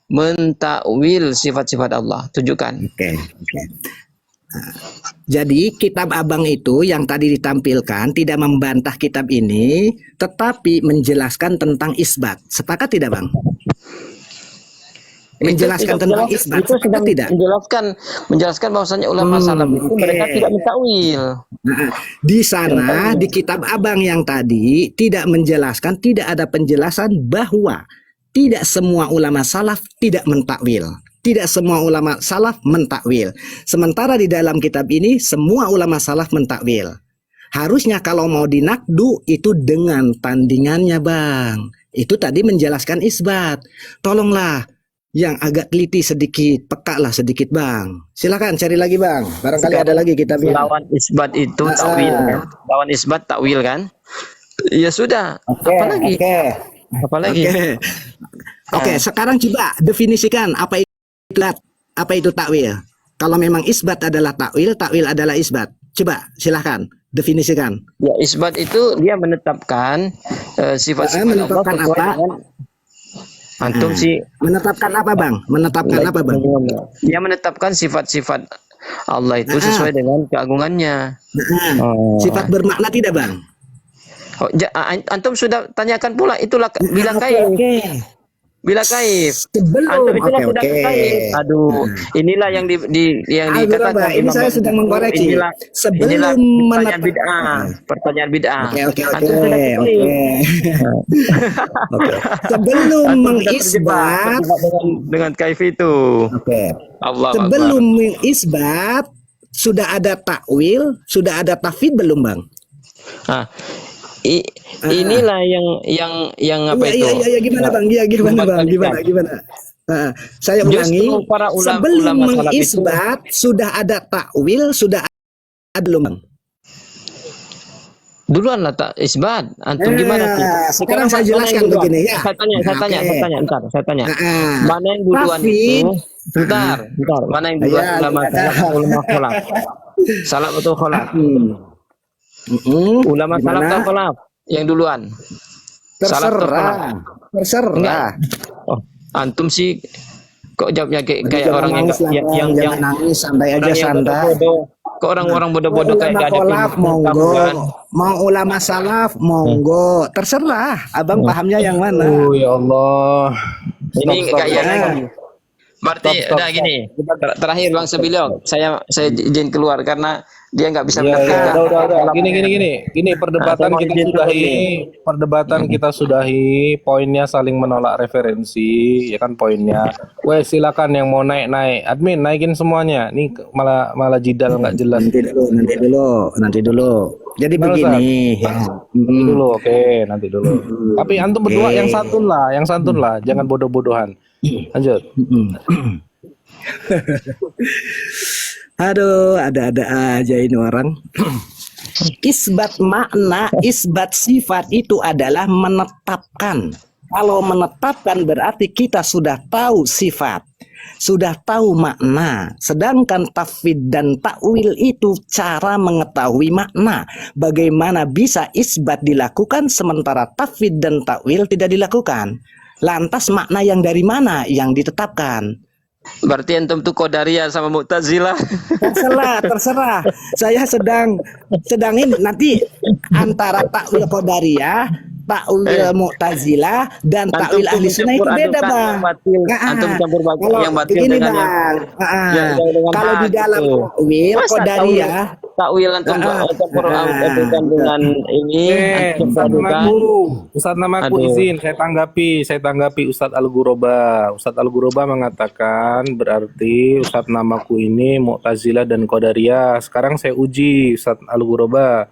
mentakwil sifat-sifat Allah. Tunjukkan. Oke. Jadi kitab abang itu yang tadi ditampilkan tidak membantah kitab ini, tetapi menjelaskan tentang isbat. Sepakat tidak, Bang? Menjelaskan tentang isbat. Itu sedang tidak? Menjelaskan bahwasanya ulama salaf itu mereka tidak mentakwil. Nah, di sana di kitab abang yang tadi tidak menjelaskan, tidak ada penjelasan bahwa tidak semua ulama salaf tidak mentakwil. Tidak semua ulama salaf mentakwil. Sementara di dalam kitab ini semua ulama salaf mentakwil. Harusnya kalau mau dinakdu itu dengan tandingannya, Bang. Itu tadi menjelaskan isbat. Tolonglah yang agak teliti sedikit, peka lah sedikit, Bang. Silakan cari lagi, Bang. Barangkali ada lagi kitabnya. Lawan isbat itu takwil kan? Lawan isbat takwil kan? Ya sudah. Apalagi? Apalagi? Oke, sekarang coba definisikan apa itu takwil. Kalau memang isbat adalah takwil, takwil adalah isbat. Coba silahkan definisikan. Ya, isbat itu dia menetapkan sifat-sifat menetapkan Allah apa? Antum sih menetapkan apa, Bang? Menetapkan apa, Bang? Dia menetapkan sifat-sifat Allah itu sesuai dengan keagungannya. Sifat bermakna tidak, Bang? Oh, antum sudah tanyakan pula itulah bila kaif. Bila kaif. Antum itulah sudah kaif. Aduh, inilah yang dikatakan ini saya sedang mengkoreksi. Sebelum pertanyaan bid'ah. Pertanyaan bid'ah. Sebelum mengisbat dengan kaif itu. Allah sebelum mengisbat sudah ada takwil, sudah ada tafwid belum, Bang? Inilah yang apa itu? Iya, gimana, Bang? Gimana? Saya ulangi. Sebelum mengisbat sudah ada takwil, sudah ada belum, Bang? Duluan lah tak isbat. Antum gimana sih? Sekarang saya jelaskan begini ya. Saya tanya. Mana yang duluan itu? Bentar. Mana yang duluan ulama kholaf? Salaf atau kholaf? Ulama salaf atau kholaf? Yang duluan. Terserah. Oh, antum sih kok jawabnya kayak orang yang nangis, santai aja, santai. Kok orang-orang bodoh-bodoh kayak gak ada kholaf, monggo. Mau ulama salaf, monggo. Terserah. Abang pahamnya yang mana? Oh ya Allah. Ini kayaknya berarti udah gini. Terakhir Bang Sebilok, saya izin keluar karena dia nggak bisa mendengar. Udah. Gini perdebatan kita sudahi. Poinnya saling menolak referensi, ya kan poinnya. Silakan yang mau naik. Admin naikin semuanya. Nih malah jidal nggak jelas. Nanti dulu. Jadi begini. Nanti dulu. Tapi antum berdua yang santun lah, jangan bodoh-bodohan. Lanjut. Aduh, ada-ada aja ini orang. Isbat makna, isbat sifat itu adalah menetapkan. Kalau menetapkan berarti kita sudah tahu sifat, sudah tahu makna. Sedangkan tafwid dan takwil itu cara mengetahui makna. Bagaimana bisa isbat dilakukan sementara tafwid dan takwil tidak dilakukan? Lantas makna yang dari mana yang ditetapkan? Berarti antum tuh Qadariyah sama Mu'tazilah. Terserah. Saya sedang ini nanti antara takwil Qadariyah, takwil Mu'tazilah dan takwil ahli sunnah itu beda, Bang. Antum campur yang batil dengan Bang. Kalau di dalam takwil Qadariyah, takwil antum campur dengan ini Ustaz namaku izin saya tanggapi Ustaz Al-Ghuraba. Ustaz Al-Ghuraba mengatakan berarti Ustaz namaku ini Mu'tazilah dan Qadariyah. Sekarang saya uji Ustaz Al-Ghuraba.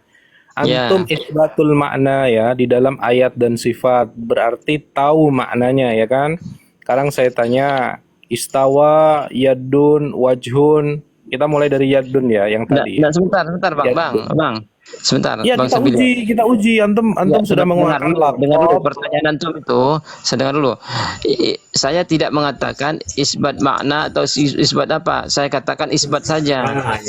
Antum isbatul makna ya di dalam ayat dan sifat berarti tahu maknanya ya kan. Sekarang saya tanya istawa, yadun, wajhun. Kita mulai dari yadun ya yang tadi. Sebentar Bang. Sebentar, ya, Bang kita uji antum sudah mengeluarkan dengar dulu pertanyaan antum itu. Saya dengar dulu. Saya tidak mengatakan isbat makna atau isbat apa. Saya katakan isbat saja.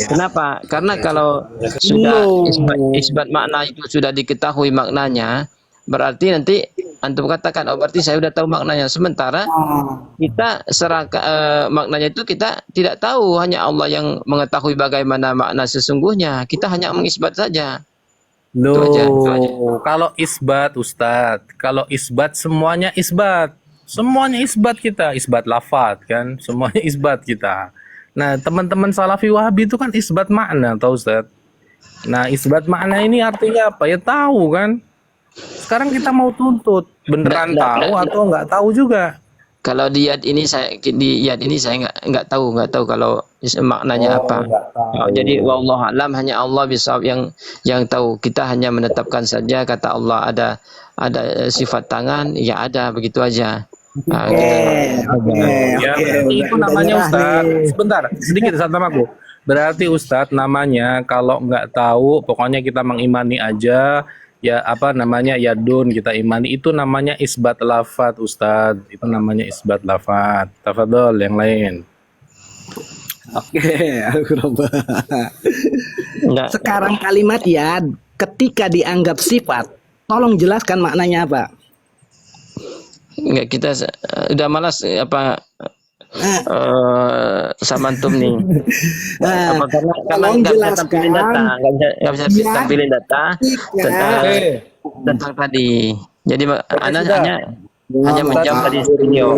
Kenapa? Karena kalau sudah isbat makna itu sudah diketahui maknanya, berarti nanti antum katakan, oh berarti saya udah tahu maknanya. Sementara kita maknanya itu kita tidak tahu, hanya Allah yang mengetahui bagaimana makna sesungguhnya. Kita hanya mengisbat saja. Loh, Itu aja. kalau isbat Ustadz, kalau isbat semuanya isbat. Semuanya isbat kita, isbat lafaz kan, semuanya isbat kita. Nah, teman-teman Salafi Wahabi itu kan isbat makna, tahu Ustadz? Nah, isbat makna ini artinya apa? Ya tahu kan. Sekarang kita mau tuntut, beneran tahu atau nggak tahu juga? Kalau di yad ini saya nggak tahu kalau maknanya apa. Nggak tahu. Jadi wallahu alam, hanya Allah bisa yang tahu. Kita hanya menetapkan saja, kata Allah ada sifat tangan, ya ada, begitu aja. Nah, Ya, berarti itu namanya Ustadz. Sebentar, sedikit sama aku. Berarti Ustadz namanya kalau nggak tahu, pokoknya kita mengimani aja. Ya apa namanya yadun kita imani, itu namanya isbat lafat Ustadz. Itu namanya isbat lafat. Tafadhol yang lain. Oke, Al-Ghuraba. Enggak. Sekarang kalimat ya ketika dianggap sifat, tolong jelaskan maknanya apa? Enggak, kita udah malas sama antum nih. Karena nggak bisa tampilin data, nggak bisa tampilin data tentang tadi. Jadi Anda hanya menjawab tadi beliau.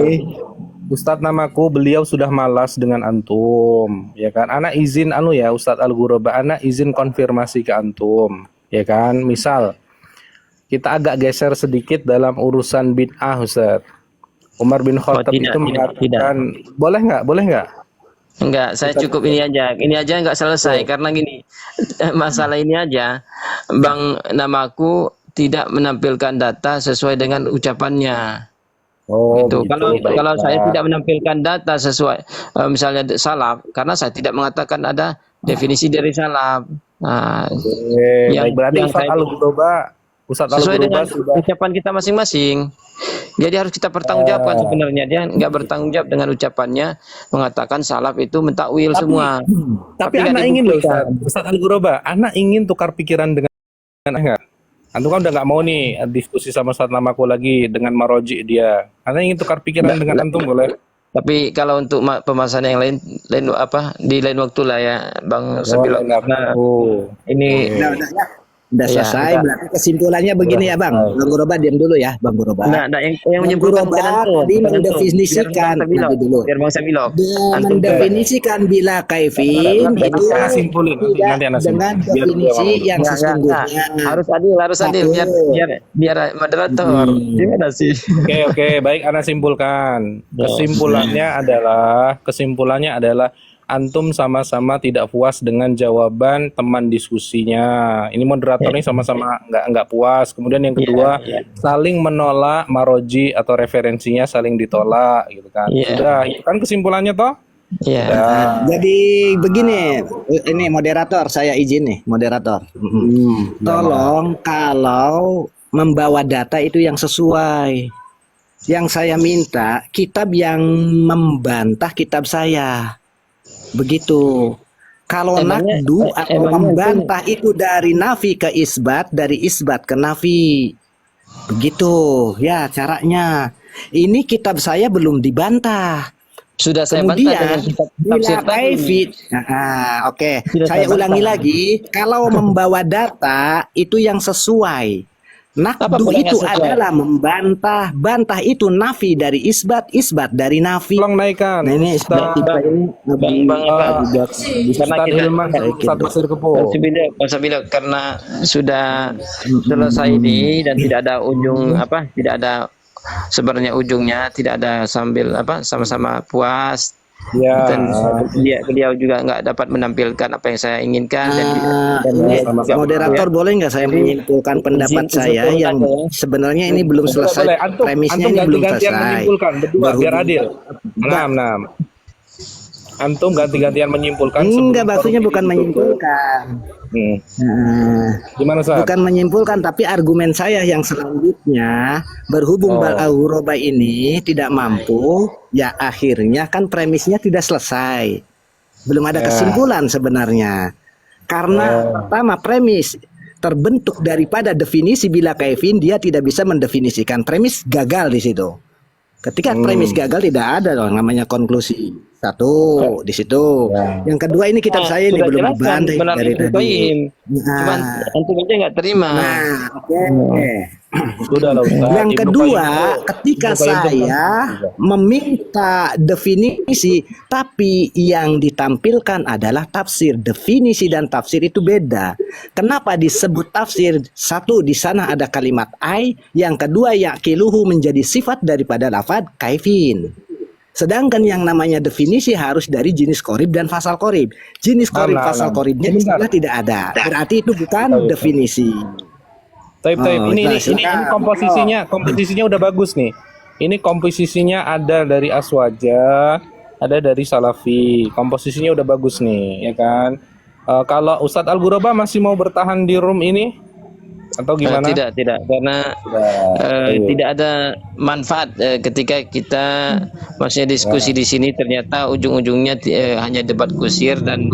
Ustadz namaku, beliau sudah malas dengan antum, ya kan? Ana izin ya Ustadz Al-Ghuraba, ana izin konfirmasi ke antum, ya kan? Misal kita agak geser sedikit dalam urusan bid'ah, Ustadz. Umar bin Khattab itu mengatakan, boleh nggak? Enggak, saya cukup ini aja nggak selesai karena gini, masalah ini aja, Bang namaku tidak menampilkan data sesuai dengan ucapannya. Itu kalau saya tidak menampilkan data sesuai misalnya salaf, karena saya tidak mengatakan ada definisi dari salaf. Nah, yang berarti Ustadz sesuai dengan sudah ucapan kita masing-masing. Jadi harus kita pertanggungjawabkan sebenarnya. Dia nggak bertanggung jawab dengan ucapannya, mengatakan salaf itu mentakwil semua. Tapi anak ingin loh Ustadz Al-Ghuraba, anak ingin tukar pikiran dengan enggak? Antum kan udah nggak mau nih diskusi sama Ustadz namaku lagi dengan maroji dia. Anak ingin tukar pikiran dengan antum, boleh? Tapi kalau untuk pembahasan yang lain di lain waktu lah ya, Bang Sabilo. Nah, ini Udah selesai, berarti kesimpulannya begini ya Bang. Bang Ghuraba diam dulu ya, Bang Ghuraba. yang menyimpulkan tadi mendefinisikan dulu. Biar Bang Sabilo. Dia mendefinisikan bila kaifin itu dengan definisi yang sesungguhnya. Harus adil biar moderator. Gimana sih? Oke, baik, ana simpulkan. Kesimpulannya adalah antum sama-sama tidak puas dengan jawaban teman diskusinya. Ini moderator nih sama-sama nggak puas. Kemudian yang kedua, saling menolak maroji atau referensinya saling ditolak, gitu kan. Sudah, itu kan kesimpulannya toh? Jadi begini, ini moderator, saya izin nih, moderator. Tolong kalau membawa data itu yang sesuai. Yang saya minta kitab yang membantah kitab saya. Begitu. Kalau nakdu atau membantah itu dari nafi ke isbat, dari isbat ke nafi. Begitu ya caranya. Ini kitab saya belum dibantah. Sudah saya bantah dengan bila kaifit. Oke. Saya ulangi lagi. Kalau membawa data itu yang sesuai. Nakdu itu adalah membantah, bantah itu nafi dari isbat, isbat dari nafi. Tolong naikkan. Nah, ini sudah tiba ini karena sudah selesai ini dan tidak ada tidak ada sebenarnya ujungnya, tidak ada sama-sama puas. Dan beliau juga nggak dapat menampilkan apa yang saya inginkan dan moderator boleh nggak saya menyimpulkan pendapat saya yang sebenarnya ini belum selesai, premisnya ini belum selesai. Biar adil. Antum ganti-gantian menyimpulkan. Enggak, maksudnya bukan menyimpulkan. Gimana Ustaz? Bukan menyimpulkan, tapi argumen saya yang selanjutnya berhubung Al-Ghuraba ini tidak mampu, ya akhirnya kan premisnya tidak selesai. Belum ada kesimpulan sebenarnya. Karena pertama premis terbentuk daripada definisi bila Kevin, dia tidak bisa mendefinisikan. Premis gagal di situ. Ketika premis gagal tidak ada dong namanya konklusi. Satu di situ. Yang kedua ini kitab saya ini sudah belum jelaskan dibantai melalui dari tadi. poin. Cuman antum aja nggak terima. Oke. Sudah lah Ustaz. Yang Ibnu kedua, Qayyim itu- ketika Ibnu Qayyim itu- saya meminta definisi, tapi yang ditampilkan adalah tafsir. Definisi dan tafsir itu beda. Kenapa disebut tafsir? Satu, di sana ada kalimat ai. Yang kedua, yakiluhu menjadi sifat daripada lafaz kaifin. Sedangkan yang namanya definisi harus dari jenis korib dan fasal korib. Jenis korib, fasal koribnya istilah tidak ada. Berarti itu bukan definisi. Taib. Oh, Ini silakan. komposisinya udah bagus nih. Ini komposisinya ada dari Aswaja, ada dari Salafi. Komposisinya udah bagus nih, ya kan? Kalau Ustadz Al-Ghuraba masih mau bertahan di room ini atau gimana? Tidak, karena tidak ada manfaat ketika kita maksudnya diskusi di sini ternyata ujung-ujungnya hanya debat kusir dan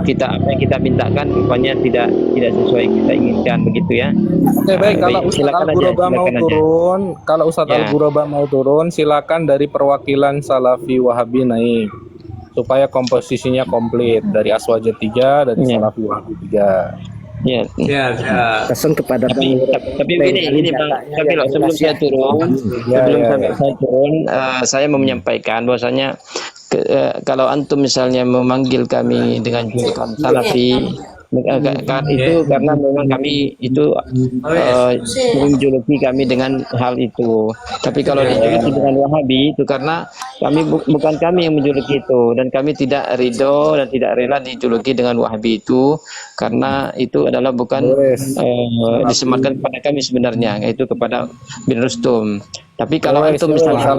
kita apa yang kita mintakan rupanya tidak sesuai kita inginkan begitu ya. Oke, baik. Kalau Baik, Ustadz silakan aja, Al-Ghuraba mau silakan aja. turun, kalau Ustadz Ya. Al-Ghuraba mau turun, silakan dari perwakilan Salafi Wahabi naik supaya komposisinya komplit dari Aswaja 3, dari Ya. Salafi Wahabi 3. Ya. Pesan kepada Tapi ini Bang, tapi loh, sebelum saya turun, saya turun, saya mau menyampaikan bahwasanya kalau antum misalnya memanggil kami dengan julukan Salafi, itu karena memang kami itu menjuluki kami dengan hal itu. Tapi kalau dijuluki dengan Wahabi itu karena bukan kami yang menjuluki itu, dan kami tidak ridho dan tidak rela dijuluki dengan Wahabi itu karena itu adalah bukan disematkan kepada kami sebenarnya, yaitu kepada bin Rustum. Tapi kalau antum misalnya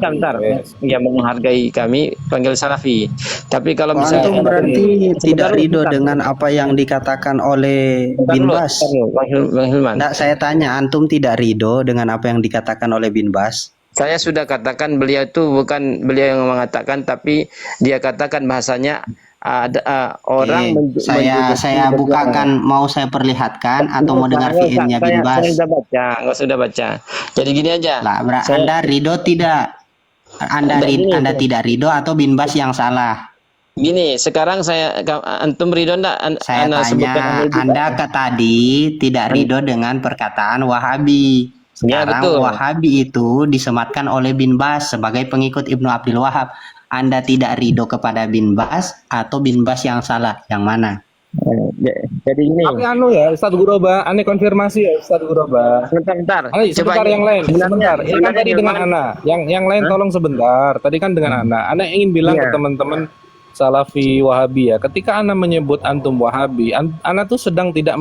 bentar, ya menghargai kami panggil Salafi. Tapi kalau misalnya Antum berarti tidak ridho dengan apa yang dikatakan oleh Bin Bas. Bang Hilman. Nggak, saya tanya, antum tidak ridho dengan apa yang dikatakan oleh Bin Bas? Saya sudah katakan beliau itu bukan beliau yang mengatakan, tapi dia katakan bahasanya ada orang saya bukakan, mau saya perlihatkan atau mau dengar fiilnya Bin Bas? Saya sudah baca. Jadi gini aja. Lah, Anda ridho tidak? Anda tidak ridho atau Bin Bas yang salah? Gini, sekarang antum ridho enggak? Saya tanya, Anda tadi tidak ridho dengan perkataan Wahabi. Sekarang betul. Wahabi itu disematkan oleh Bin Bas sebagai pengikut Ibnu Abdul Wahab. Anda tidak ridho kepada Bin Bas atau Bin Bas yang salah? Yang mana? Jadi ini. Tapi ya Ustadz Ghuraba, aneh konfirmasi ya Ustadz Ghuraba. Sebentar. Sebentar yang lain. Sebentar. Ini kan tadi dengan Ana. Yang lain tolong sebentar. Tadi kan dengan Ana. Ana ingin bilang ke teman-teman Salafi Wahabi ya. Ketika Ana menyebut antum Wahabi, Ana tuh sedang tidak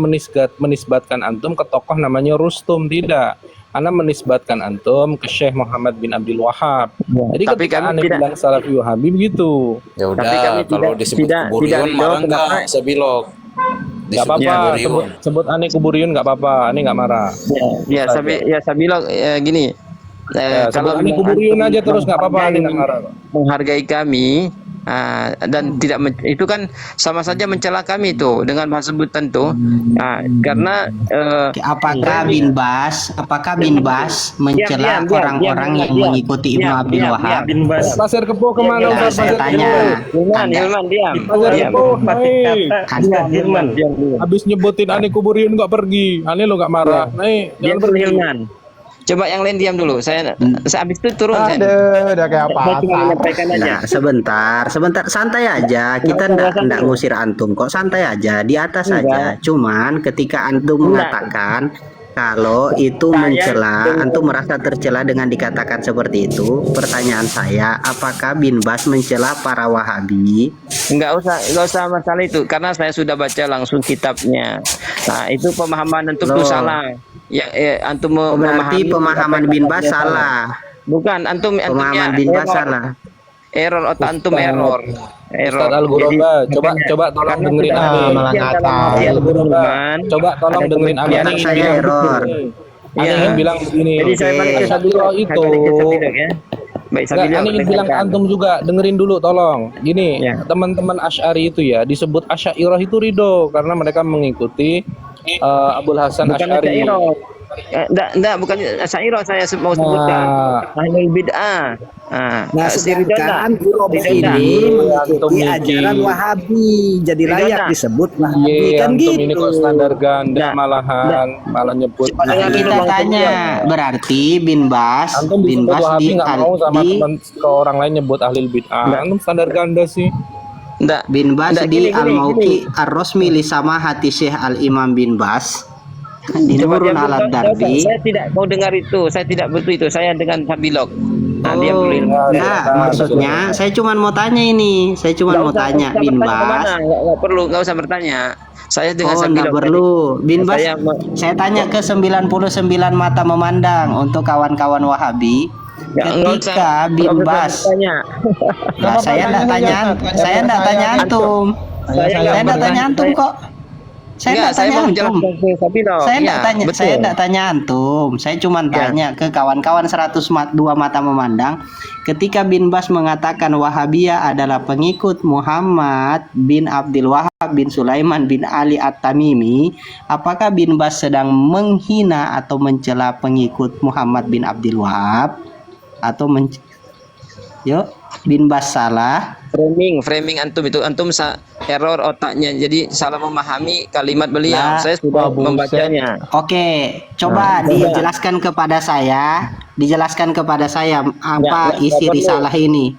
menisbatkan antum ke tokoh namanya Rustum, tidak. Ana menisbatkan antum ke Syekh Muhammad bin Abdul Wahab. Jadi Tapi ketika kami Ana tidak- bilang Salafi Wahabi begitu. Ya Tapi udah, kami kalau tidak- disebut tidak kuburion ridho, marah kenapa? enggak sebilok. Gak apa-apa, kuburion. sebut aneh kuburion gak apa-apa, aneh gak marah. Saya bilang gini. Kalau aneh kuburion aja terus gak apa-apa, aneh gak marah. Menghargai kami dan tidak itu kan sama saja mencela kami itu dengan bahasa sebutan tuh. Karena Apakah Bin Bas mencela orang-orang yang mengikuti Ibnu Abdul Wahab? Pasir Kepo kemana Nah, Ustaz? saya Pasir tanya, Kepo. Hilman diam. Pasir Kepo, Hilman diam dulu. habis nyebutin aneh kuburion gak pergi, aneh lo gak marah. Nih, Diam jangan dulu pergi. Hilman. Coba yang lain diam dulu. Saya habis itu turun. Udah kayak apa? Saya cuma menyampaikan aja. Nah, sebentar, santai aja. Kita ndak ngusir antum kok, santai aja, di atas aja. Cuman ketika antum mengatakan kalau itu mencela, antum merasa tercela dengan dikatakan seperti itu. Pertanyaan saya, apakah Bin Bas mencela para Wahabi? Enggak usah masalah itu karena saya sudah baca langsung kitabnya. Nah, itu pemahaman antum itu Loh. salah. Ya, antum Berarti pemahaman Bin Bas salah. Bukan, antumnya Pemahaman Bin Bas error. salah. Error otak antum error. Ustaz Al-Ghuraba, coba tolong dengerin aneh. malah ngatain. Coba tolong dengerin aneh. Otak saya error. Aneh ingin bilang begini. Jadi saya balik ke Sabilo itu. ya. Baik, Enggak, Sabilo. aneh ingin bilang ke antum juga, dengerin dulu tolong. Gini, Ya. teman-teman Asy'ari itu ya, disebut Asy'ariyah itu ridho karena mereka mengikuti Abul Hasan Bukan Asy'ari. Asy'ariyah. Enggak, bukan Asy'ariyah saya mau sebutkan. Ahlul bid'ah. Nah, Si Ridho sedangkan enggak? Guru Ridho ini enggak? mengikuti Antum ajaran Niki. Wahabi, jadi Ridho layak enggak? disebut Wahabi Ye, kan antum ini gitu. kok standar ganda Enggak. malahan, malah nyebut. Coba dengar dulu Kita Bang tanya, Sabilok. berarti bin Bas Antum disebut Wahabi nggak mau sama teman ke orang lain nyebut ahlul bid'ah. Antum standar ganda sih. Enggak. bin Bas Enggak, di gini. Al-Mauqi Ar-Rosmi li sama hati Syekh Al-Imam bin Bas di Coba Nurun diam dulu. Alat Darbi. Saya tidak mau dengar itu. Saya tidak butuh itu. Saya dengan Sabilok. Nah, diam Oh, dulu. enggak, maksudnya saya cuma mau tanya ini. Saya cuma mau tanya bin Bas. Enggak perlu, enggak usah bertanya. Saya dengan Oh, Sabilok. enggak perlu. Bin Bas, Saya mau- saya tanya ke 99 mata memandang untuk kawan-kawan Wahabi. Enggak Ketika usah. bin Enggak usah Bas, bertanya. nah, saya enggak tanya, saya enggak tanya antum. Saya enggak tanya antum kok. Saya Enggak, enggak saya tanya mau antum. menjelaskan ke Sabilok. Saya Ya, enggak tanya, betul. saya enggak tanya antum. Saya cuma tanya ke kawan-kawan 102 mata memandang. Ketika bin Bas mengatakan Wahabiyah adalah pengikut Muhammad bin Abdul Wahab bin Sulaiman bin Ali At-Tamimi, apakah bin Bas sedang menghina atau mencela pengikut Muhammad bin Abdul Wahab atau Yuk, bin Bas salah. Framing antum itu error otaknya. Jadi salah memahami kalimat beliau. Nah, Saya sudah membacanya. Oke, coba dijelaskan kepada saya, apa Nggak isi perlu. risalah ini.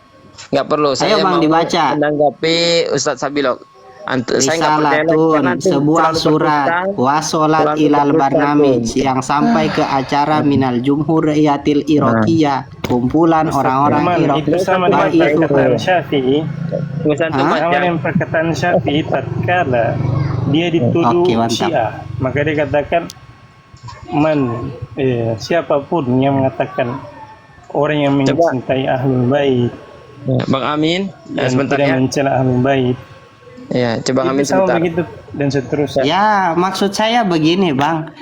Nggak perlu. Saya Bang, mau dibaca. menanggapi Ustadz Sabilok. Saya nggak percaya lagi, Risalatun, karena antum sebuah terlalu surat berhutang, wasolat terlalu ilal berhutang, barnamij antum. yang sampai ke acara minal jumhuriyatil iraqiyah, kumpulan orang-orang Teman, Irak. itu sama dengan Baik, perkataan Syafi'i. Terus antum Hah? Sama baca. dengan perkataan Syafi'i tatkala dia dituduh Oke, mantap. Syiah, maka dia katakan siapapun yang mengatakan orang yang Coba. mencintai ahlul bait Ya, Bang Amin, dan sebentar tidak ya. mencela ahlul bait, Ya, coba itu Amin sama sebentar. begitu dan seterusnya. Ya, maksud saya begini, Bang.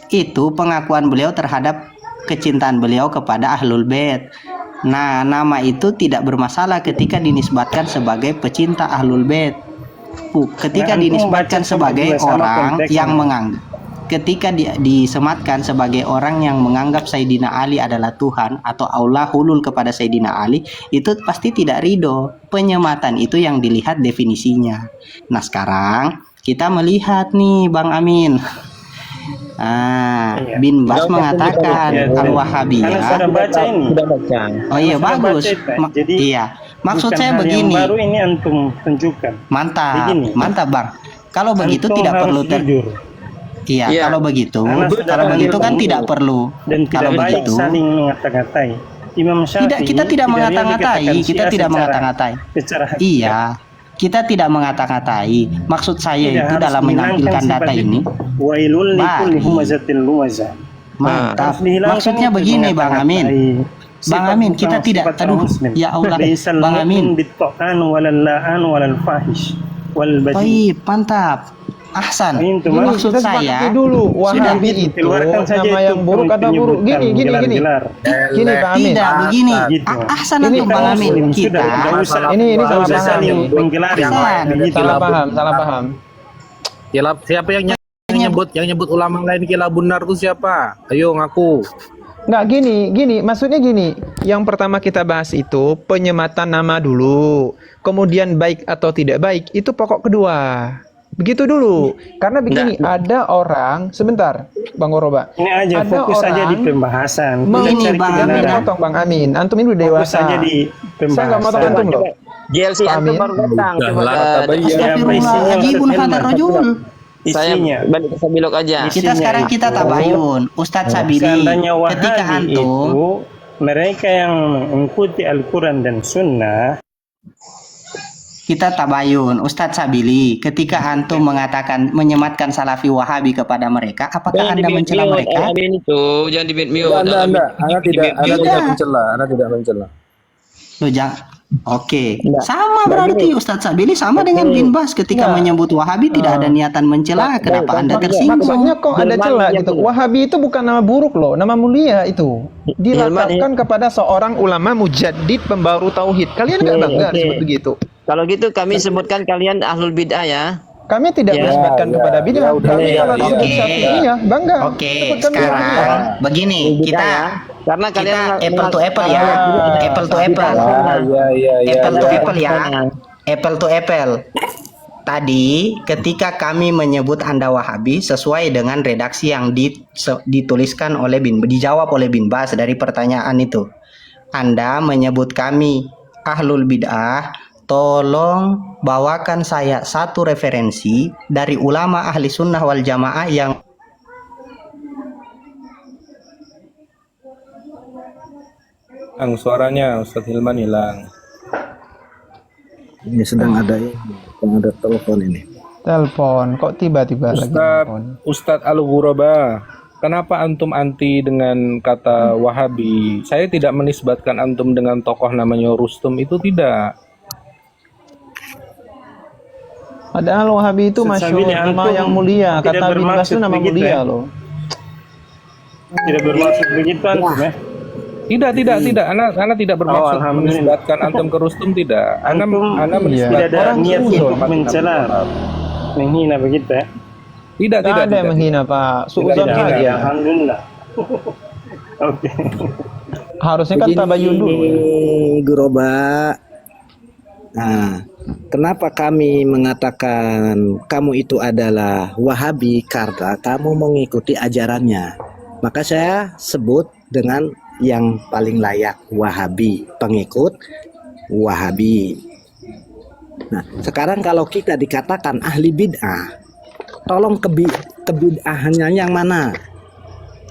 Itu pengakuan beliau terhadap kecintaan beliau kepada Ahlul Bait. Nah, nama itu tidak bermasalah ketika dinisbatkan sebagai pecinta Ahlul Bait. Ketika Nah, antum dinisbatkan baca sama sebagai juga sama orang konteksnya. yang menganggap disematkan sebagai orang yang menganggap Sayyidina Ali adalah Tuhan atau Allah hulul kepada Sayyidina Ali, itu pasti tidak ridho. Penyematan itu yang dilihat definisinya. Nah, sekarang kita melihat nih Bang Amin. Iya. Bin Bas Nggak usah mengatakan tunjukkan. Al Karena Wahabiyah. sudah baca ini. Sudah baca. Oh iya, Sudah bagus. baca itu. Jadi, Iya. Maksud bukan saya hal yang begini. baru ini antum tunjukkan. Mantap. Begini. Mantap, Bang. Kalau begitu Antum tidak harus perlu jujur Iya, Iya. kalau begitu, Karena sudah kalau hadir begitu kan dulu. tidak perlu. dan Kalau tidak baik begitu, saling mengata-ngatai. Imam Syafi'i kita tidak yang mengata-ngatai, dikatakan kita Syiah tidak secara- mengata-ngatai. secara hakikat. Iya, kita tidak mengata-ngatai. Maksud saya Tidak itu harus dalam dihilangkan menampilkan data sifat ini, itu. Wailul likulli Baik. humazatil lumazah. mantap. Harus dihilangkan Maksudnya itu, begini, Bang Amin. mengata-ngatai. Bang Sifat Amin, bukan kita tidak, sifat orang aduh, muslim. ya Allah, Laisal Bang Amin. mu'min bit-ta'an walal la'an walal fahish wal badi. Baik, mantap. Ahsan. Itu, Gini, Maksud kita sepakati saya, dulu sudah Wahabi itu keluarkan saja nama itu yang buruk atau buruk. penyebutan, Gini. gelar-gelar. Gini Pak Amin. tidak begini. Gitu. Ahsan Ini antum Bang kan Amin. Muslim Kita sudah, tidak usah Ini tidak salah usah paham. saling menggelar yang Ahsan. lain gitu. Salah paham. Siapa yang nyebut ulama lain kila benar tuh siapa? Ayo ngaku. Nggak gini, maksudnya gini. Yang pertama kita bahas itu penyematan nama dulu. Kemudian baik atau tidak baik, itu pokok kedua. Begitu dulu. Karena begini, ada orang, sebentar Bang Oroba. Ini aja Ada fokus saja di orang pembahasan. Begini, Kita cari Bang Jangan Amin. kebenaran. potong Bang Amin. Antum ini udah Fokus dewasa. saja di Saya nggak mau potong pembahasan. antum loh. JLC antum Amin. baru datang. Udah Coba, lah, kata bayi. Astagfirullah, ajibun hadar rajul. saya Isinya. balik ke Sabilok aja. Kita sekarang kita tabayun, Ustadz Sabili. Seandainya Ketika Wahabi antum itu mereka yang mengikuti Al-Quran dan Sunnah, kita tabayun, Ustadz Sabili, ketika antum mengatakan menyematkan Salafi Wahabi kepada mereka, apakah Anda mencela mereka? Amin itu, jangan di mute. Anda tidak mencela, Anda tidak mencela. Loh, jangan. Oke, Enggak. sama berarti Ustadz Sabili sama dengan bin Bas ketika menyebut Wahabi tidak ada niatan mencela. Kenapa Anda tersinggung? Maksudnya kok ada celah gitu. Wahabi itu bukan nama buruk loh, nama mulia itu. Dilakapkan kepada seorang ulama mujaddid pembaru tauhid. Kalian nggak bangga Oke. disebut begitu? Kalau gitu kami sebutkan kalian ahlul bid'ah ya. Kami tidak Ya, menisbatkan ya, kepada bid'ah. ya udah, Kami ya, kalau ya. disebut Oke. Syafi'iyah, bangga. Oke, Sebutkan sekarang Syafi'iyah. begini, kita Karena kalian apple to apple ya. Apple to apple. Ah, iya. Apple to Ya. apple ya. Apple to apple. Tadi ketika kami menyebut Anda Wahabi sesuai dengan redaksi yang dituliskan oleh dijawab oleh Bin Bas dari pertanyaan itu. Anda menyebut kami ahlul bid'ah, tolong bawakan saya satu referensi dari ulama ahli sunnah wal jamaah yang Ang suaranya Ustaz Hilman hilang. Ini sedang ada telepon ini. Telepon, kok tiba-tiba lagi telepon? Ustadz Al-Ghuraba, kenapa antum anti dengan kata Wahabi? Saya tidak menisbatkan antum dengan tokoh namanya Rustum, itu tidak. Padahal Wahabi itu Ustaz masyhur Sabili, nama antum yang mulia. tidak Kata Bin Bas itu bermaksud nama begitu, mulia ya? loh. Tidak bermaksud begitu antum ya. Tidak. Ana tidak bermaksud Alhamdulillah. menisbatkan antum ke Rustum, tidak. Ana Antum menisbatkan tidak ada Orang niat sungguh untuk mencela, menghina begitu ya. Tidak. Tidak ada yang menghina Pak. Suudzon Tidak, saja. tidak. Alhamdulillah. Oke. Harusnya kan tabayun dulu. Ya. Guroba. Nah, kenapa kami mengatakan kamu itu adalah Wahabi? Karena kamu mengikuti ajarannya. Maka saya sebut dengan yang paling layak, Wahabi, pengikut Wahabi. Nah, sekarang kalau kita dikatakan ahli bid'ah, tolong kebid'ahannya yang mana?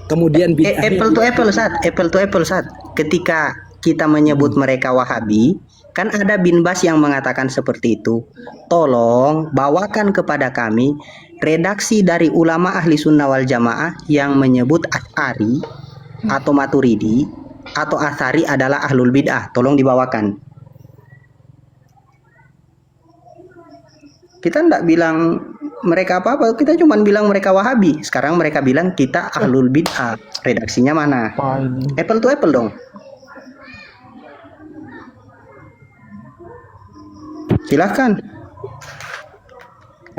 Kemudian bid'ah apple to apple Ustaz. Ketika kita menyebut mereka Wahabi, kan ada Bin Bas yang mengatakan seperti itu. Tolong bawakan kepada kami redaksi dari ulama ahli sunnah wal jamaah yang menyebut Asy'ari atau Maturidi atau Asy'ari adalah ahlul bid'ah. Tolong dibawakan. Kita enggak bilang mereka apa-apa, kita cuma bilang mereka Wahabi. Sekarang mereka bilang kita ahlul bid'ah. Redaksinya mana? Apa ini? Apple to apple dong. Silahkan.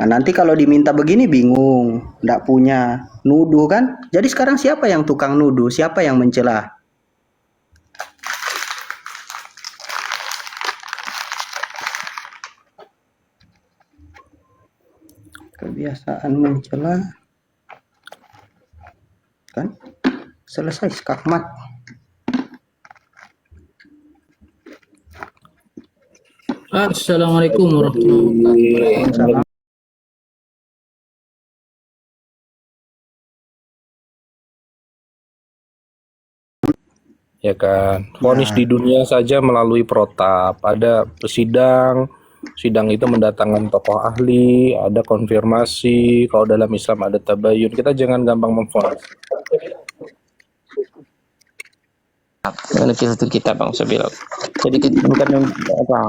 Nah, nanti kalau diminta begini bingung, nggak punya, nuduh kan? Jadi sekarang siapa yang tukang nuduh? Siapa yang mencela? Kebiasaan mencela, kan? Selesai skakmat. Assalamualaikum warahmatullahi wabarakatuh. Ya kan, vonis di dunia saja melalui protap. Ada sidang itu mendatangkan tokoh ahli, ada konfirmasi. Kalau dalam Islam ada tabayun. Kita jangan gampang memvonis. Menukil satu kitab Bang Sabil. Jadi bukan apa.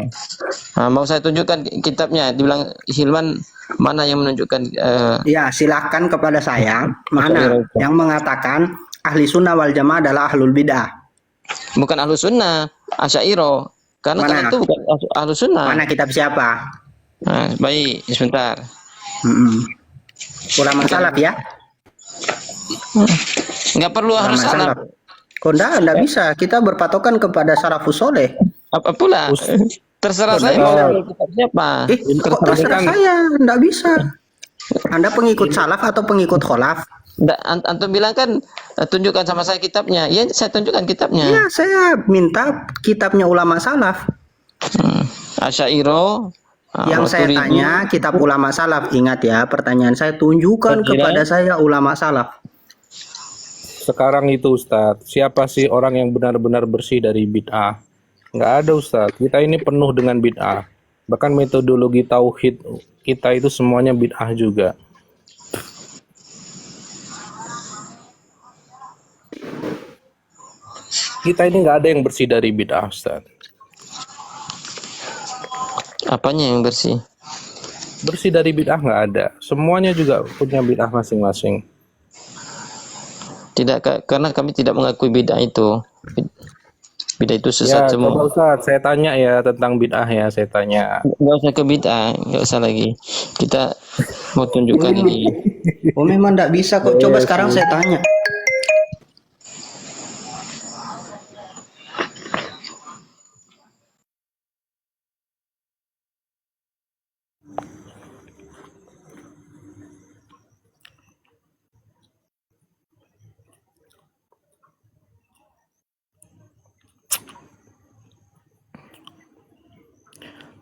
Nah, mau saya tunjukkan kitabnya. Dibilang Hilman mana yang menunjukkan Ya, silakan kepada saya mana yang mengatakan ahli sunnah wal jamaah adalah ahlul bid'ah. bukan ahlu sunnah, Asy'ari. Karena Mana? kalian itu bukan ahlu sunnah. Mana kitab siapa? Nah, baik, sebentar. Ulama salaf ya? Enggak perlu ahlu Ulama salaf. salaf. Kok enggak bisa. Kita berpatokan kepada salafus soleh. Apa pula? Terserah saya mau ambil kitab siapa. Kok terserah saya? Enggak bisa. Anda pengikut salaf atau pengikut kholaf? Antum bilang kan tunjukkan sama saya kitabnya. Ya, saya tunjukkan kitabnya. Ya, saya minta kitabnya ulama salaf. Asy'ari. Yang saya Maturidi. tanya kitab ulama salaf. Ingat ya, pertanyaan saya tunjukkan kepada saya ulama salaf. Sekarang itu Ustadz, siapa sih orang yang benar-benar bersih dari bid'ah? Nggak ada Ustadz, kita ini penuh dengan bid'ah. Bahkan metodologi tauhid kita itu semuanya bid'ah juga. Kita ini nggak ada yang bersih dari bid'ah Ustadz. Apanya yang bersih? Bersih dari bid'ah nggak ada. Semuanya juga punya bid'ah masing-masing. Tidak, karena kami tidak mengakui bid'ah itu. Bid'ah itu Ya, sesat coba semua. Ustaz, saya tanya ya tentang bid'ah ya, saya tanya. Nggak usah ke bid'ah, nggak usah lagi. Kita mau tunjukkan ini. Oh memang tidak bisa kok. Coba sekarang saya tanya.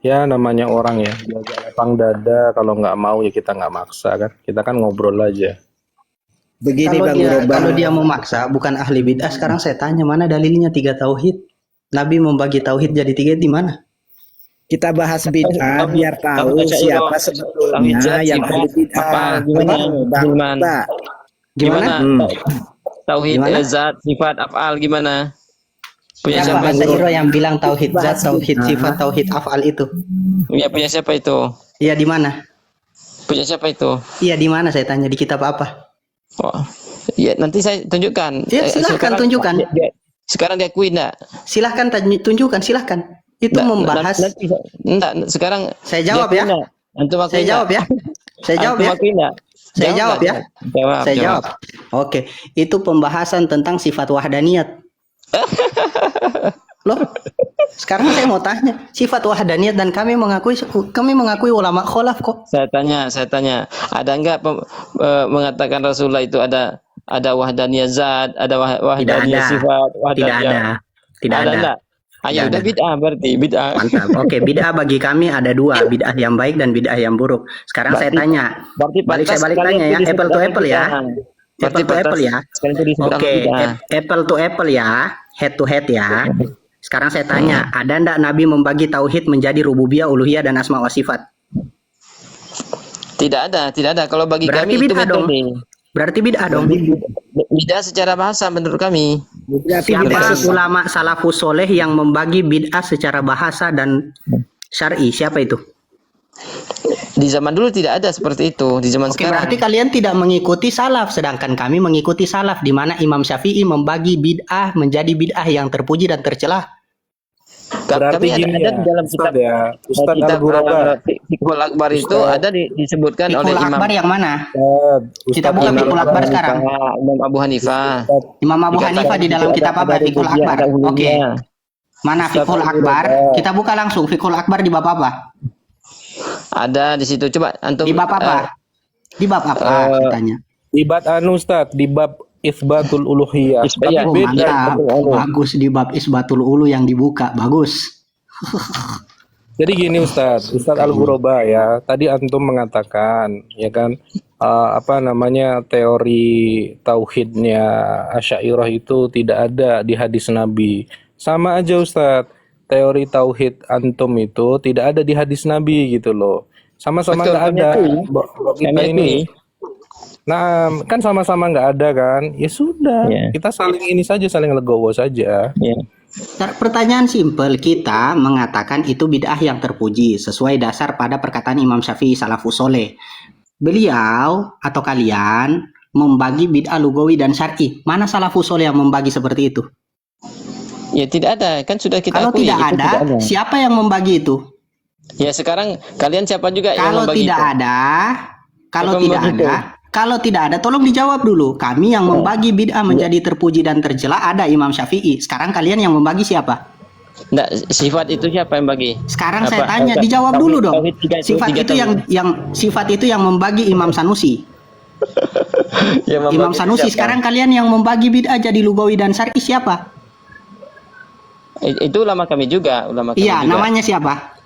Ya namanya orang ya, diajak lapang dada, kalau nggak mau ya kita nggak maksa kan. Kita kan ngobrol aja. Begini Kalau Bang dia Uroba. kalau dia memaksa bukan ahli bid'ah. Sekarang saya tanya mana dalilnya 3 tauhid? Nabi membagi tauhid jadi 3 di mana? Kita bahas bid'ah biar tahu Tauhid Asy'ariyah, siapa tauhid sebetulnya zat, yang sifat, ahli bid'ah. af'al, gimana, Bang Hilman? Uroba. Gimana? Hmm. Tauhid Gimana? zat, sifat, af'al gimana? Punya Siapa siapa itu? Asy'ariyah yang bilang tauhid zat, Bahas tauhid bid'ah. sifat, tauhid af'al itu? Ya, punya siapa itu? Iya di mana? Punya siapa itu? Iya di mana saya tanya, di kitab apa? Oh, ya nanti saya tunjukkan. Ya, silahkan tunjukkan. Sekarang diakui enggak? Silahkan tunjukkan, silahkan. Itu membahas. Enggak, sekarang Saya jawab diakui ya. enggak? Antum akui Saya jawab enggak? ya. Saya jawab Antum ya. akui enggak? Saya jawab ya. Jawab, Saya jawab. Oke, itu pembahasan tentang sifat wahdaniyat. Loh, sekarang saya mau tanya, sifat wahdaniyat dan kami mengakui ulama kholaf kok. Saya tanya, ada enggak mengatakan Rasulullah itu ada wahdaniyah zat, ada wahdaniyah ada. sifat, Tidak wahdaniyah. ada. Tidak ada. Enggak? Ayo Tidak udah ada. bid'ah berarti, bid'ah. Mantap. Oke, bid'ah bagi kami ada 2, bid'ah yang baik dan bid'ah yang buruk. Sekarang saya tanya, Berarti saya balik tanya ya, apple to apple ya. Apple to apple ya. Oke, apple to apple ya, head to head ya. Sekarang saya tanya, ada ndak Nabi membagi tauhid menjadi rububiyah, uluhiyah dan asma wa sifat? Tidak ada. Kalau bagi Berarti kami itu bid'ah dong. metode. Berarti bid'ah dong. Bid'ah secara bahasa menurut kami. Berarti Siapa bid'ah ulama salafus soleh yang membagi bid'ah secara bahasa dan syar'i? Siapa itu? Di zaman dulu tidak ada seperti itu. Di zaman Oke, sekarang. berarti kalian tidak mengikuti salaf, sedangkan kami mengikuti salaf, di mana Imam Syafi'i membagi bid'ah menjadi bid'ah yang terpuji dan tercelah. Berarti Kami gini ada ya, di dalam Ustaz kitab ya, Ustaz kitab Al-Ghuraba. Fiqhul Akbar itu ada disebutkan oleh Fikul Imam Akbar yang mana? Ustaz, Kita buka Imam Fikul Akbar sekarang. Imam Abu Hanifah. Imam Abu Hanifah di dalam kitab apa? Fikul Akbar. Oke. Mana Fikul Akbar? Kita buka langsung Fikul Akbar di bab apa? Ada di situ. Coba antum Di bab apa? Di bab apa? Katanya. Di bab Ustaz, di bab Isbatul Uluhiyah. Isbah, Oh, Beda. mantap. Bagus di bab Isbatul Ulu yang dibuka. Bagus. Jadi gini Ustaz Al-Ghuraba ya, tadi antum mengatakan ya kan apa namanya teori tauhidnya Asy'ariyah itu tidak ada di hadis Nabi. Sama aja Ustaz, teori tauhid antum itu tidak ada di hadis Nabi gitu loh. Sama-sama Betul, nggak kami ada. akui. Kita Kami ini. akui. Nah, kan sama-sama nggak ada kan? Ya sudah, Ya. kita saling ini saja, saling legowo saja. Ya. Pertanyaan simpel, kita mengatakan itu bid'ah yang terpuji sesuai dasar pada perkataan Imam Syafi'i salafus soleh. Beliau atau kalian membagi bid'ah lugawi dan syar'i. Mana salafus soleh yang membagi seperti itu? Ya tidak ada, kan sudah kita Kalau akui tidak itu ada, siapa yang membagi itu? Ya sekarang kalian siapa juga yang Kalau membagi tidak itu? ada, kalau Siapa tidak membagi ada, kalau tidak ada, tolong dijawab dulu. Kami yang membagi bid'ah menjadi terpuji dan tercela ada Imam Syafi'i. Sekarang kalian yang membagi siapa? Nggak, sifat itu siapa yang bagi? Sekarang saya Apa? tanya, Tauhid- dijawab dulu dong. tauhid tiga Sifat tiga itu sifat itu yang membagi Imam Sanusi. Yang membagi Imam itu Sanusi. siapa? Sekarang kalian yang membagi bid'ah jadi lugawi dan syar'i siapa? Itu ulama kami juga, Iya, juga. namanya siapa?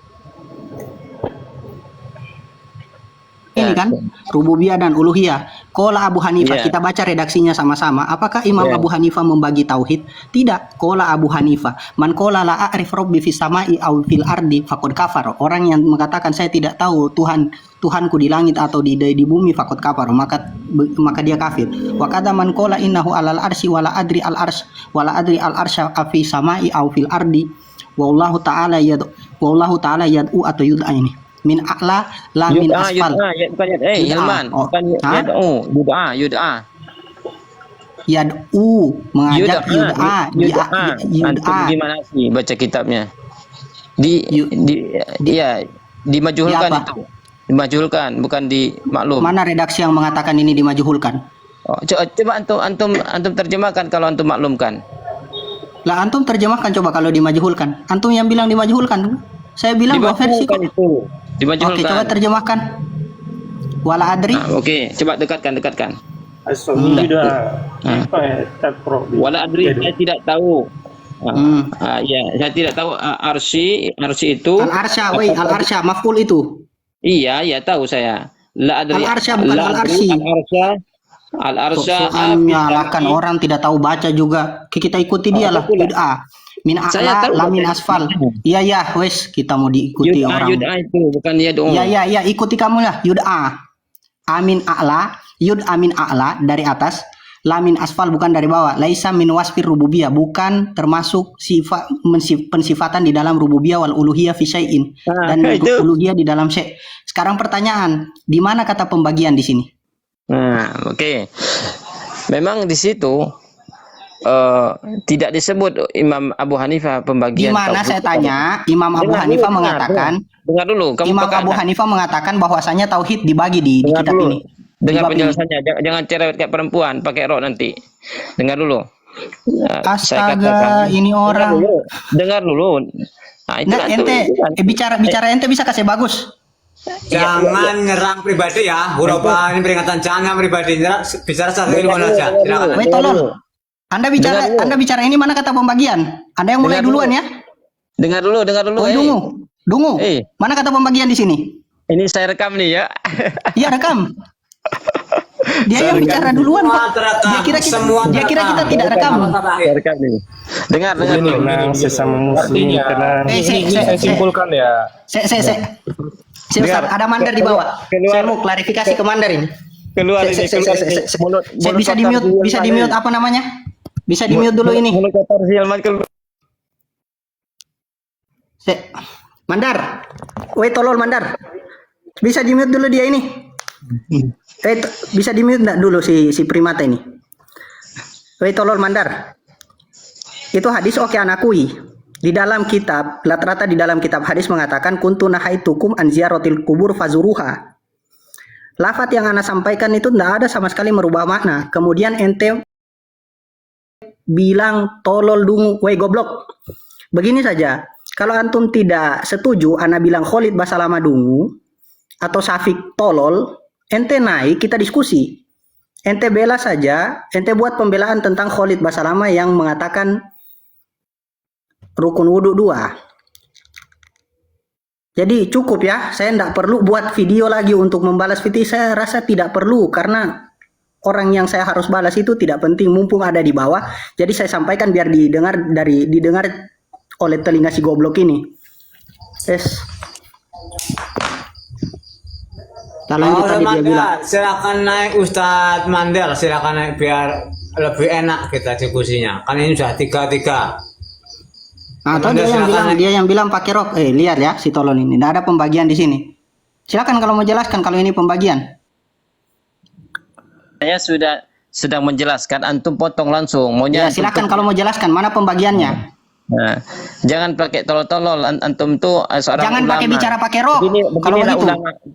Ini Ya. kan rububiyah dan uluhiyah. Qala Abu Hanifah, Iya. kita baca redaksinya sama-sama. Apakah Imam Iya. Abu Hanifah membagi tauhid? Tidak. Qala Abu Hanifah, man qala la a'rif rabbi fis sama'i aw fil ardi faqad kafar. Orang yang mengatakan saya tidak tahu Tuhanku di langit atau di bumi faqad kafar, maka dia kafir. Wa kadza man qala innahu alal arsy wala adri al arsy wala adri al arsy fi sama'i aw fil ardi wallahu ta'ala yad'u atau yud'a ini. Min a'la la min asfal. Yud'a, bukan yud'a. Yud'a. Hilman, Oh. bukan Hah? yud'a, yud'a. Yad'u, mengajak yud'a, Antum gimana sih baca kitabnya? Dimajhulkan Di apa? itu. Dimajhulkan, bukan dimaklum. Mana redaksi yang mengatakan ini dimajhulkan? Oh, coba antum terjemahkan kalau antum maklumkan. Lah antum terjemahkan coba kalau dimajhulkan. Antum yang bilang dimajhulkan. Saya bilang dua versi kok. Itu. Dimajhulkan. Oke, coba terjemahkan. Wala adri. Oke, coba dekatkan. As-sujuda apa ya? Taqra. Wala adri, saya tidak tahu. Ya, saya tidak tahu arsy itu. Al-arsya, al-arsya, maf'ul itu. Iya, tahu saya. La adri. Al-arsya bukan al-arsy. Al-arsya. Menyalahkan orang tidak tahu baca juga. Kita ikuti dia lah. Yud'a. Min a'la, la min asfal. Iya, wes kita mau diikuti orang. Yud'a itu bukan yad'u. Iya, ikuti kamu lah. Yud'a. Amin a'la, yud amin a'la dari atas, lamin asfal bukan dari bawah, laisa min wasfir rububiyah, bukan termasuk sifat pensifatan di dalam rububiyah wal uluhiyah fi syai'in, dan uluhiyah di dalam syai'. Sekarang pertanyaan, di mana kata pembagian di sini? Nah, oke. Memang di situ tidak disebut Imam Abu Hanifah pembagian. Di mana saya tanya, Imam Abu Hanifah mengatakan. Dengar dulu, Imam Abu Hanifah mengatakan bahwasanya tauhid dibagi di kitab dulu. ini. Dengar penjelasannya, jangan cerewet kayak perempuan pakai rok nanti. Dengar dulu. Astaga, ini orang. Dengar dulu. Nah, itu ente bicara ente bisa kasih bagus. Jangan nyerang pribadi ya, Huroba ini peringatan jangan pribadi, bicara satu ilmuwan aja. Silakan. Wait, tolong. Anda bicara ini mana kata pembagian? Anda yang mulai duluan ya. Dengar dulu. Dungu. Mana kata pembagian di sini? Ini saya rekam nih ya. Iya, rekam. Dia yang bicara duluan kok. Dia kira kita tidak rekam. Saya rekam nih. Dengar dulu. Sesama muslim tenang. Saya simpulkan ya. Saya Ustaz, ada mandar di bawah. Saya mau klarifikasi ke mandar ini. Keluar ini. Saya bisa di mute apa namanya? Bisa di mute dulu ini. Mandar. Wait, tolol Mandar. Bisa di mute dulu dia ini. Bisa di mute enggak dulu si primata ini. Wait, tolol Mandar. Itu hadis oke anakui. Di dalam kitab, rata-rata di dalam kitab hadis mengatakan kuntu nahaitukum an ziyaratil kubur fazuruha. Lafat yang ana sampaikan itu tidak ada sama sekali merubah makna. Kemudian ente bilang tolol dungu, woi goblok. Begini saja. Kalau antum tidak setuju, ana bilang Khalid Basalama dungu atau Syafiq tolol, ente naik kita diskusi. Ente bela saja, ente buat pembelaan tentang Khalid Basalama yang mengatakan rukun wudhu 2. Jadi cukup ya, saya tidak perlu buat video lagi untuk membalas video. Saya rasa tidak perlu karena orang yang saya harus balas itu tidak penting, mumpung ada di bawah. Jadi saya sampaikan biar didengar oleh telinga si goblok ini. Yes. Kita lanjut tadi dia bilang. Silakan naik Ustadz Mandel, silakan naik biar lebih enak kita diskusinya. Kan ini sudah 3-3. Atau dia yang bilang pakai rok. Lihat ya si tolon ini. Tidak ada pembagian di sini. Silakan kalau mau jelaskan kalau ini pembagian. Saya sedang menjelaskan, antum potong langsung. Ya, silakan kalau mau jelaskan mana pembagiannya. Nah, jangan pakai tolol-tolol, antum tuh seorang jangan ulama. Pakai bicara pakai rok.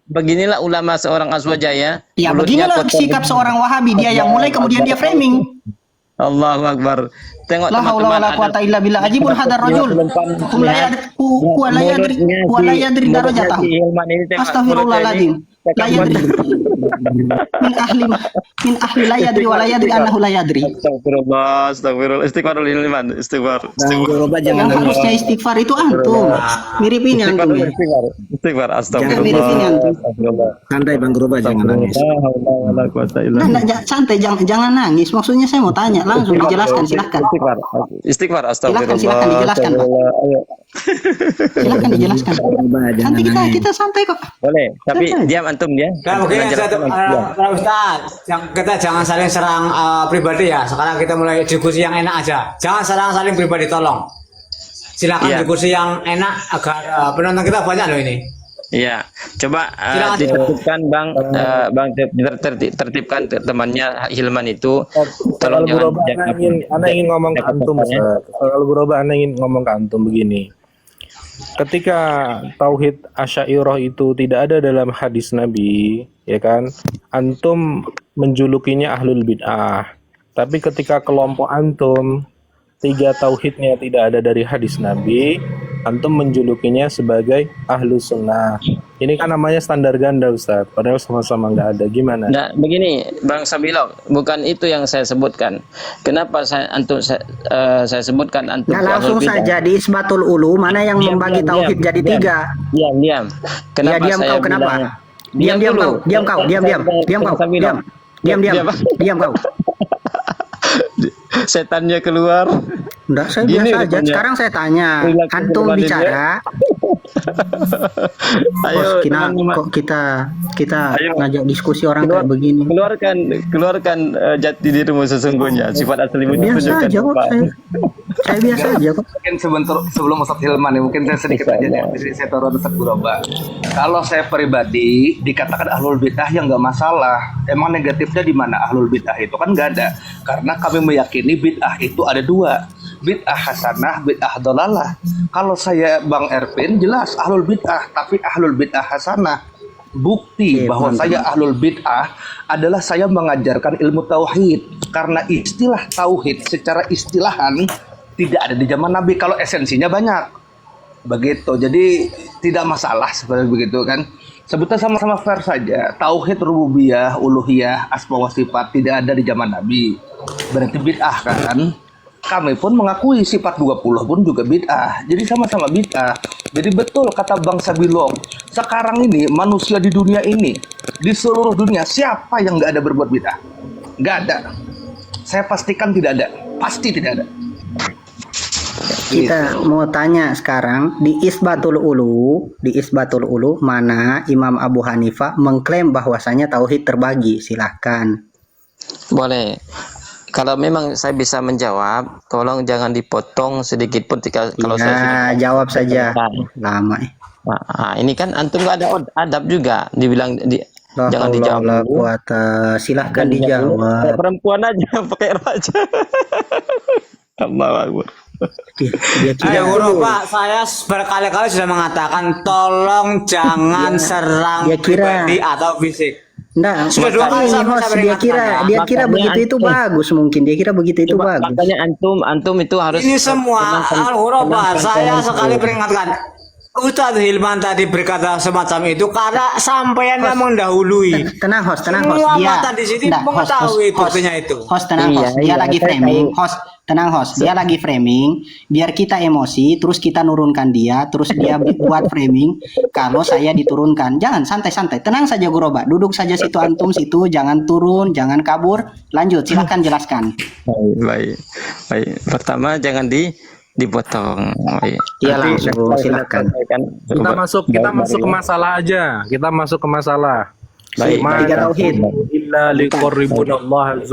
Beginilah ulama seorang Aswajaya. Ya, beginilah sikap seorang Wahabi, dia yang mulai kemudian dia framing. Allahu Akbar. Tengok la haula wala quwata illa billah. Ajibul hadar rajul. Hum la yadri darajatahu. Astaghfirullahaladzim. La yadri. Min ahli la yadri wa la yadri annahu la yadri. Astagfirullah. Istighfar. Yang harusnya istighfar itu antum. Mirip ini antum. Istighfar. Jangan mirip ini antum. Santai Bang Groba, jangan nangis. Santai, jangan nangis. Maksudnya saya mau tanya, langsung dijelaskan, silahkan. Istighfar, astagfirullah. Silakan dijelaskan, Pak. Silakan dijelaskan. Nanti kita santai kok. Boleh, tapi diam antum dia. Nah, mungkin Pak Ustaz, kita jangan saling serang pribadi ya. Sekarang kita mulai diskusi yang enak aja. Jangan serang saling pribadi, tolong. Silakan diskusi yang enak agar penonton kita banyak loh ini. Iya, coba Silakan. ditertibkan Bang, Bang tertibkan temannya Hilman itu. Tolong Al Ghuraba, jangan ana ingin ngomong ke antum, ya. Ustaz. Al Ghuraba, ana ingin ngomong ke antum begini. Ketika tauhid Asy'ariyah itu tidak ada dalam hadis Nabi, ya kan? Antum menjulukinya ahlul bid'ah. Tapi ketika kelompok antum 3 tauhidnya tidak ada dari hadis Nabi, antum menjulukinya sebagai ahlu sunnah. Ini kan namanya standar ganda, Ustaz. Padahal sama-sama nggak ada. Gimana? Nah, begini, Bang Sabilo, bukan itu yang saya sebutkan. Kenapa saya sebutkan antum Nah, itu langsung ahlul bidah? saja di Isbatul Ulu mana yang membagi tauhid jadi 3. Diam. Kenapa Diam saya kau, kenapa? bilang? Diam dulu. kau, diam kau, diam Bang kau, Sabilo. diam kau. Setannya keluar. Enggak, saya Gini biasa aja. rupanya. Sekarang saya tanya, Relax antum kembali bicara, Ayo, Bos, kok kita Ayo. ngajak diskusi orang kayak begini. keluarkan jati dirimu sesungguhnya. Sifat aslimu Biasa aja kok, saya biasa aja kok. Mungkin sebentar sebelum Ustadz Hilman ya, mungkin saya sedikit aja nih, saya taruh Ustadz Ghuraba. Kalau saya pribadi dikatakan ahlul bid'ah yang nggak masalah. Emang negatifnya di mana ahlul bid'ah itu kan nggak ada. Karena kami meyakini bid'ah itu ada 2. Bid'ah hasanah, bid'ah dolalah. Kalau saya Bang Ervin jelas ahlul bid'ah, tapi ahlul bid'ah hasanah. Bukti bahwa saya ahlul bid'ah adalah saya mengajarkan ilmu tauhid. Karena istilah tauhid secara istilahan tidak ada di zaman Nabi, kalau esensinya banyak. Begitu. Jadi tidak masalah seperti begitu kan. Sebutnya sama-sama fair saja. Tauhid rububiyah, uluhiyah, asma wa sifat tidak ada di zaman Nabi. Berarti bid'ah kan? Kami pun mengakui sifat 20 pun juga bid'ah. Jadi sama-sama bid'ah. Jadi betul kata Bang Sabilo. Sekarang ini manusia di dunia ini, di seluruh dunia, siapa yang nggak ada berbuat bid'ah? Nggak ada. Saya pastikan tidak ada. Pasti tidak ada. Kita mau tanya sekarang di Isbatul Ulu mana Imam Abu Hanifah mengklaim bahwasanya tauhid terbagi. Silahkan. Boleh. Kalau memang saya bisa menjawab, tolong jangan dipotong sedikit pun kalau saya sudah Jawab saja. Lama. Nah, ini kan antum nggak ada adab juga, dibilang jangan dijawab dulu. Silahkan Kayak dijawab. perempuan aja pakai raja. Allahu Akbar. Dia Ayo guru Pak, saya berkali-kali sudah mengatakan tolong jangan serang dia kira- pribadi atau fisik. Enggak, Sudah 2 kali saya host, dia peringatkan kira Makanya begitu itu bagus mungkin. Dia kira begitu itu Coba, bagus. makanya antum itu harus Ini semua Al-Ghuraba, saya sekali peringatkan. Ustadz Hilman tadi berkata semacam itu karena sampean yang mendahului. Tenang host. Semua Dia mata di sini Enggak, mengetahui buktinya itu. Host tenang Iya, host. Dia iya, lagi saya framing. tahu. Host tenang host. Dia lagi framing. Biar kita emosi, terus kita nurunkan dia, terus dia buat framing. Kalau saya diturunkan, jangan santai-santai. Tenang saja Ghuraba. Duduk saja situ antum situ. Jangan turun, jangan kabur. Lanjut. Silakan jelaskan. baik. Pertama jangan dipotong. Baik. Iya, Nanti langsung, saya silakan. sampaikan. Kita masuk ke masalah aja. Kita masuk ke masalah. Baik. Ma Tiga tauhid. illa liqarribunallah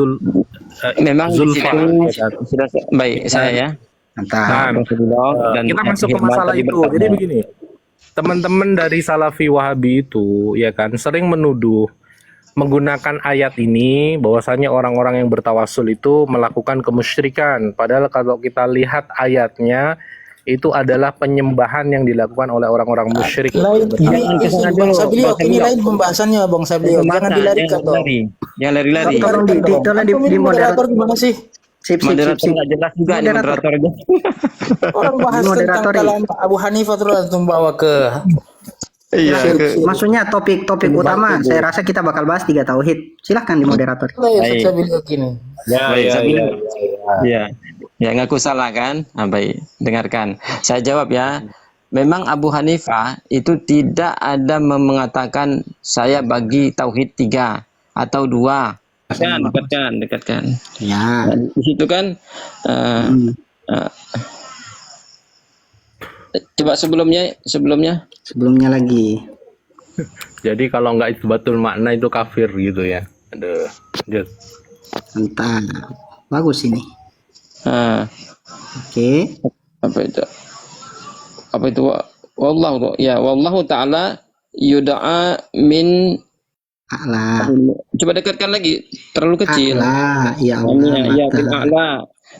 Memang di zulfa. situ sudah baik saya ya. Mantap. Nah, kita masuk ke masalah itu. Jadi begini, teman-teman dari Salafi Wahabi itu, ya kan, sering menuduh menggunakan ayat ini bahwasanya orang-orang yang bertawasul itu melakukan kemusyrikan. Padahal kalau kita lihat ayatnya itu adalah penyembahan yang dilakukan oleh orang-orang musyrik. Lain, Bang Sablio, ini lain pembahasannya Bang Sablio. Jangan dilarikan toh. Jangan lari-lari. Tolong di moderator. Gimana sih? Sip. Moderator nggak jelas juga nih moderatornya. Orang bahas tentang Moderator ini. kalam Abu Hanifah terus langsung bawa ke Iya. Maksudnya topik utama. Saya rasa kita bakal bahas 3 tauhid. Silahkan di moderator. Baik. Sablio gini. Iya. Ya ngaku salah kan? Nah, baik, dengarkan. Saya jawab ya. Memang Abu Hanifah itu tidak ada mengatakan saya bagi tauhid 3 atau 2. Dekatkan. Ya. Nah, di situ kan coba sebelumnya Lagi. Jadi kalau nggak isbatul makna itu kafir gitu ya. Aduh. Lanjut. Mantap. Bagus ini. Oke. Apa itu wallahu ta'ala Yuda'a min, A'la. coba dekatkan lagi, terlalu kecil. A'la. Ya Ya, Allah, ya maka. min a'la,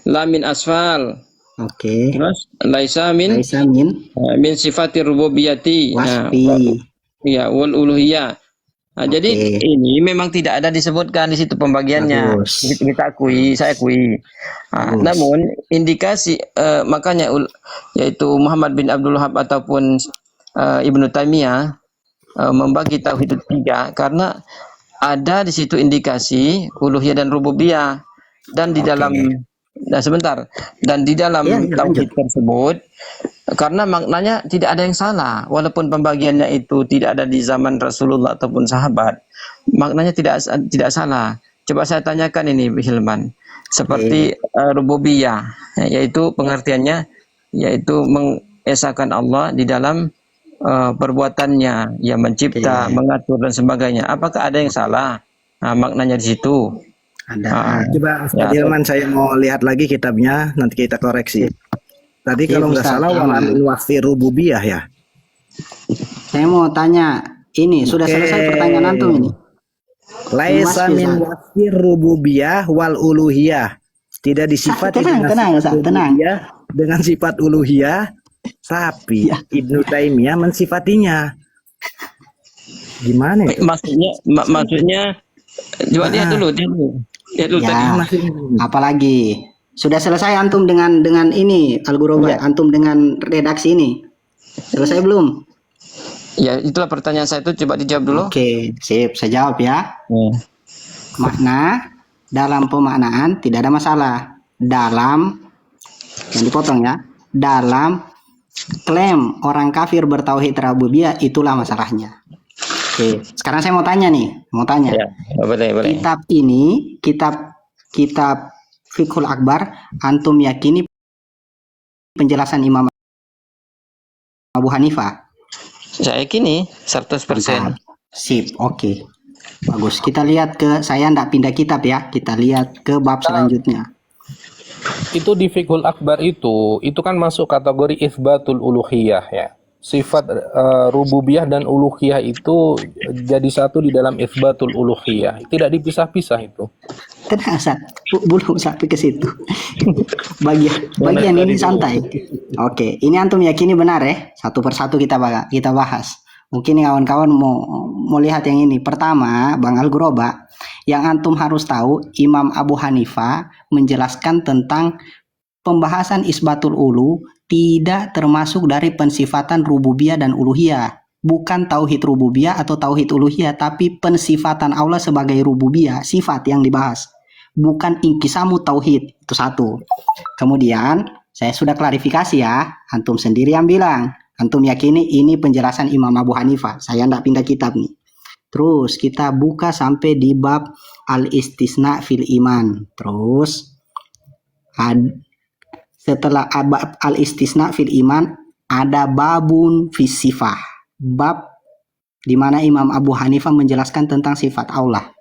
la min asfal. Oke. Terus laisa min Laisa min min sifatir rububiyati. Nah, wasfi. ya wal uluhiyah. Nah, jadi Oke. ini memang tidak ada disebutkan di situ pembagiannya. Bagus. Kita akui, saya akui. Nah, Bagus. namun indikasi makanya yaitu Muhammad bin Abdul Wahab ataupun Ibnu Taimiyah membagi tauhid itu 3 karena ada di situ indikasi uluhiyah dan rububiyah dan di Oke. dalam sebentar, dan di dalam Ya, tauhid lanjut. tersebut karena maknanya tidak ada yang salah walaupun pembagiannya itu tidak ada di zaman Rasulullah ataupun sahabat, maknanya tidak salah. Coba saya tanyakan ini Hilman, seperti rububiyah, yaitu pengertiannya yaitu mengesahkan Allah di dalam perbuatannya, ya mencipta, mengatur dan sebagainya. Apakah ada yang salah? Nah, maknanya di situ. Ada. Coba Ustaz Ya. Hilman, saya mau lihat lagi kitabnya, nanti kita koreksi. Tadi Iya, kalau nggak Ustaz, salah aman. walamin wasfi rububiyah ya. Saya mau tanya, ini sudah Oke. selesai pertanyaan antum ini? Laisa Wasfi, min Ustaz. wasfi rububiyah wal uluhiyah. Tidak disifati Tenang, dengan tenang, sifat Ustaz, tenang. rububiyah dengan sifat uluhiyah, tapi Ya. Ibnu Taimiyah mensifatinya. Gimana itu? Maksudnya coba lihat dulu tadi. Ya, Masih apalagi sudah selesai antum dengan ini Al-Ghuraba, antum dengan redaksi ini. Selesai belum? Ya, itulah pertanyaan saya itu, coba dijawab dulu. Oke, sip, saya jawab ya. Makna dalam pemaknaan tidak ada masalah. Dalam yang dipotong ya. Dalam klaim orang kafir bertauhid rububiyah itulah masalahnya. Oke, sekarang saya mau tanya nih, Ya, boleh. Kitab ini, kitab Fiqhul Akbar, antum yakini penjelasan Imam Abu Hanifah? Saya yakini 100%. Sip, oke. Bagus. Kita lihat saya ndak pindah kitab ya. Kita lihat ke bab selanjutnya. Itu di Fiqhul Akbar itu kan masuk kategori isbatul uluhiyah ya. Sifat rububiyah dan uluhiyah itu jadi satu di dalam isbatul uluhiyah. Tidak dipisah-pisah itu. Tenang, Ustaz. Belum sampai ke situ. bagian ini santai. Oke, ini antum yakini benar ya? Satu persatu kita bahas. Mungkin kawan-kawan mau lihat yang ini. Pertama, Bang Al-Ghuraba, yang antum harus tahu, Imam Abu Hanifah menjelaskan tentang pembahasan isbatul ulu tidak termasuk dari pensifatan rububiyah dan uluhiyah. Bukan tauhid rububiyah atau tauhid uluhiyah, tapi pensifatan Allah sebagai rububiyah, sifat yang dibahas. Bukan inkisamu tauhid, itu satu. Kemudian, saya sudah klarifikasi ya, antum sendiri yang bilang. Antum yakini ini penjelasan Imam Abu Hanifah. Saya tidak pindah kitab nih. Terus kita buka sampai di bab al-istisna fil iman. Terus setelah bab al-istisna fil iman ada babun fis sifah. Bab di mana Imam Abu Hanifah menjelaskan tentang sifat Allah.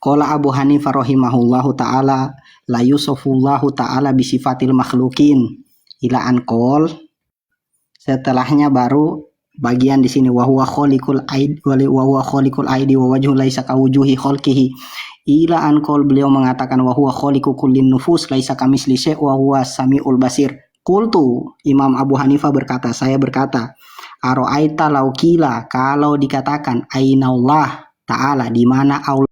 Qala Abu Hanifah rahimahullahu taala la yusufullahu taala bi sifatil makhlukin ila an qol. Setelahnya baru bagian di sini wa huwa khaliqul aid wa huwa khaliqul aidi wa wajhu laisa kawujuhi khalqihi ila an qol, beliau mengatakan wa huwa khaliqu kullin nufus laisa kamisli syai' wa huwa samiul basir. Qultu, Imam Abu Hanifah berkata, saya berkata, ara'aita laukila, kalau dikatakan aina Allah taala, di mana Allah